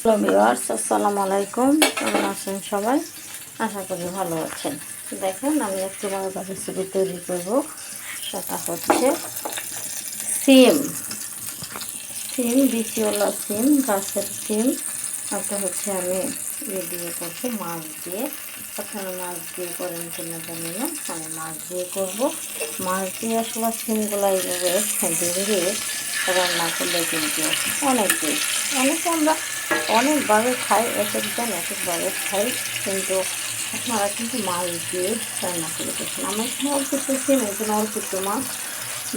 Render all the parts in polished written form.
Hello viewers, আসসালামু আলাইকুম। কেমন আছেন সবাই? আশা করি ভালো আছেন। দেখেন, আমি একটু মজাদার রেসিপি তৈরি করব। সেটা হচ্ছে সিম সিম বিচিওয়ালা সিম, গাছের সিম। একটা হচ্ছে আমি দিয়ে করছি মাছ দিয়ে। আপনারা মাছ দিয়ে করেন কিনা জানি না, আমি মাছ দিয়ে করবো। মাছ দিয়ে আসলে সিমগুলো এইভাবে দিয়ে রান্না করলে কিন্তু অনেক টেস্ট। আমরা অনেকভাবে খাই, এক একজন এক একভাবে খাই, কিন্তু আপনারা কিন্তু মাছ দিয়ে রান্না করে দেখেন। আমার এখানে অল্প একটু সিম, এখানে অল্প একটু মাছ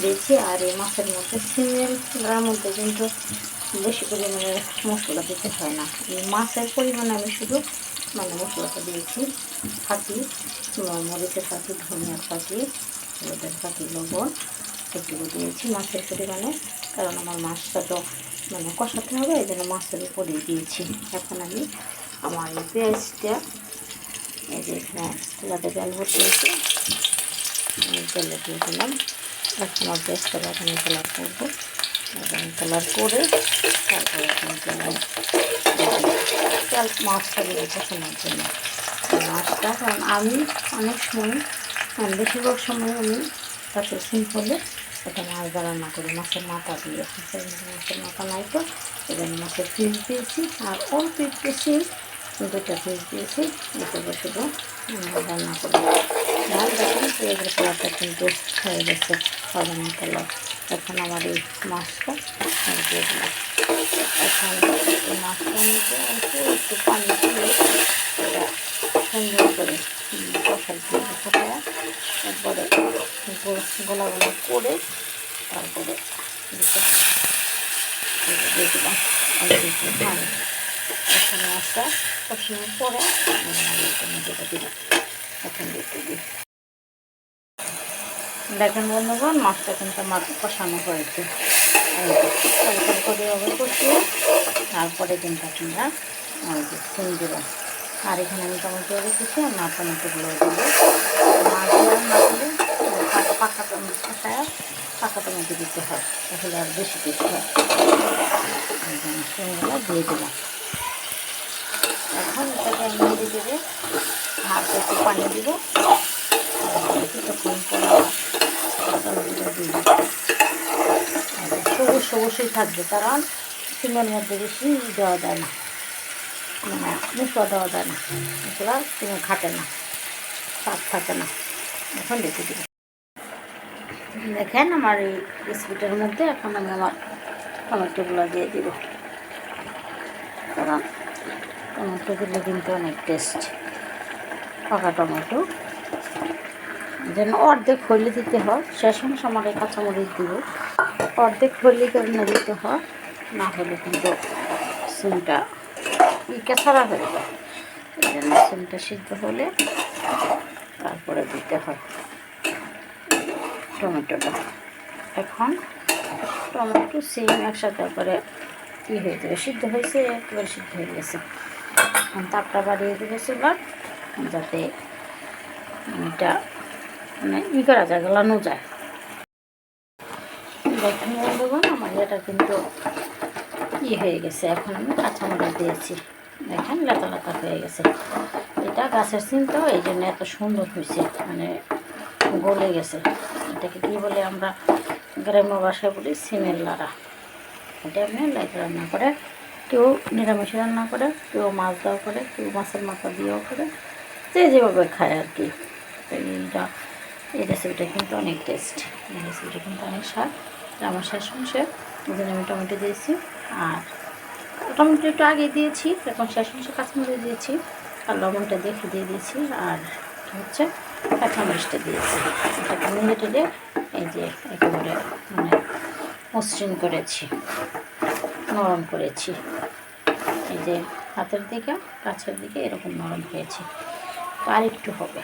দিয়েছি। আর এই মাছের মধ্যে সিমের মধ্যে কিন্তু বেশি পরিমাণে মশলা দিতে হয় না। এই মাছের পরিমাণে আমি শুধু মশলাটা দিয়েছি। ফাঁকি, মরিচের ফাঁকি, ধনিয়ার ফাঁকি, হলুদের ফাঁকি, লবণ এটুকু দিয়েছি মাছের পরিমাণে। কারণ আমার মাছটা তো কষাতে হবে, এই জন্য মাছের উপরেই দিয়েছি। এখন আমি আমার এই পেঁয়াজটা, এই যে এখানে তেলাতে তেল বসিয়েছি, তেলে দিয়ে দিলাম। এখন আমার পেঁয়াজটা বাদামি কালার করবো, বাদামি কালার করে তারপরে কিন্তু আমি তেল মাছটা দিয়ে কষানোর জন্য মাছটা। কারণ আমি অনেক সময়, বেশিরভাগ সময় আমি তাতে সিম্পলে এটা মাছ দিয়ে রান্না করি, মাছের মাথা দিয়ে। মাছের মাথা নাই তো এই জন্য মাছের পিস দিয়েছি, আর অল্প একটু সিম দুটা পিস দিয়েছি। এটুকু শুধু রান্না করি। আর দেখুন পেঁয়াজের কালারটা কিন্তু হয়ে গেছে বাদামি কালার। এখন আমার এই মাছটা দিয়ে দিলাম। এখন এই মাছটার মধ্যে অল্প একটু পানি দিয়ে এটা সুন্দর করে কষাই দিয়ে কষায় তারপরে গোলা গোলা করে তারপরে দিয়ে দিলাম অল্প একটু পানি। এখন মাছটা কষানোর পরে টমেটোটা দিলাম। এখন দিতে দিই। দেখেন বন্ধুগণ, মাছটা কিন্তু আমার কষানো হয়েছে। করে কষিয়ে তারপরে কিন্তু আপনারা সিম দেবেন। আর এখানে আমি টমেটো রেখেছি, আমার টমেটোগুলো দেবো। মাছ দেওয়ার না দিলে পাকা টমেটো কষায় পাকা টমেটো দিতে হয়, তাহলে আর বেশি টেস্ট হয়। সিমগুলো দিয়ে দিলাম। এখন এটাকে আমি নেড়ে দেবে, হালকা একটু পানি দিব। কিছুক্ষণ পর টমেটোটা দিব। সবুজ সবুজই থাকবে, কারণ সিমের মধ্যে বেশি দেওয়া যায় না, মশলা দেওয়া যায় না। মশলা সিমে খাটে না, স্বাদ থাকে না। এখন দেখে দিব। দেখেন আমার এই রেসিপিটার মধ্যে এখন আমি আমার টমেটোগুলো দিয়ে দিব, কারণ টমেটোগুলো কিন্তু অনেক টেস্ট। পাকা টমেটো যেন অর্ধেক হইলে দিতে হয়, শেষ অংশ আমার এই কাঁচামরিচ দিব, অর্ধেক হইলে করে দিতে হয়, না হলে কিন্তু সিমটা ছাড়া হয়ে যায়। এই জন্য সিমটা সিদ্ধ হলে তারপরে দিতে হয় টমেটোটা। এখন টমেটো সিম একসাথে করে হয়ে যাবে, সিদ্ধ হয়েছে, একেবারে সিদ্ধ হয়ে গেছে। এখন তাপটা বাড়িয়ে দেবে চুলার, যাতে এটা করা যায়, গলানো যায়। দেখুন বন্ধুগণ, আমার এটা কিন্তু হয়ে গেছে। এখন আমি কাঁচামরিচ দিয়েছি, দেখেন লেতা লেতা হয়ে গেছে। এটা গাছের সিম তো, এই জন্য এত সুন্দর হয়েছে, গলে গেছে। এটাকে কী বলে আমরা গ্রাম্য ভাষায় বলি সিমের লাড়া। এটা আপনি লাইট রান্না করে, কেউ নিরামিষ রান্না করে, কেউ মাছ দেওয়া করে, কেউ মাছের মাথা দিয়েও করে, যেভাবে খায় আর কি। এই রেসিপিটা কিন্তু অনেক টেস্ট, এই রেসিপিটা কিন্তু অনেক স্বাদ। আমার শেষ অংশে এই জন্য আমি টমেটো দিয়েছি, আর টমেটো একটু আগে দিয়েছি, এখন শেষ অংশে কাঁচামরিচ দিয়েছি, আর লবণটা দিয়ে দিয়েছি, আর হচ্ছে কাঁচামরিচটা দিয়েছি। এটাকে নেড়ে টেড়ে এই যে একেবারে মসৃণ করেছি, নরম করেছি। এই যে হাতের দিকে কাছের দিকে এরকম নরম হয়েছে, আর একটু হবে।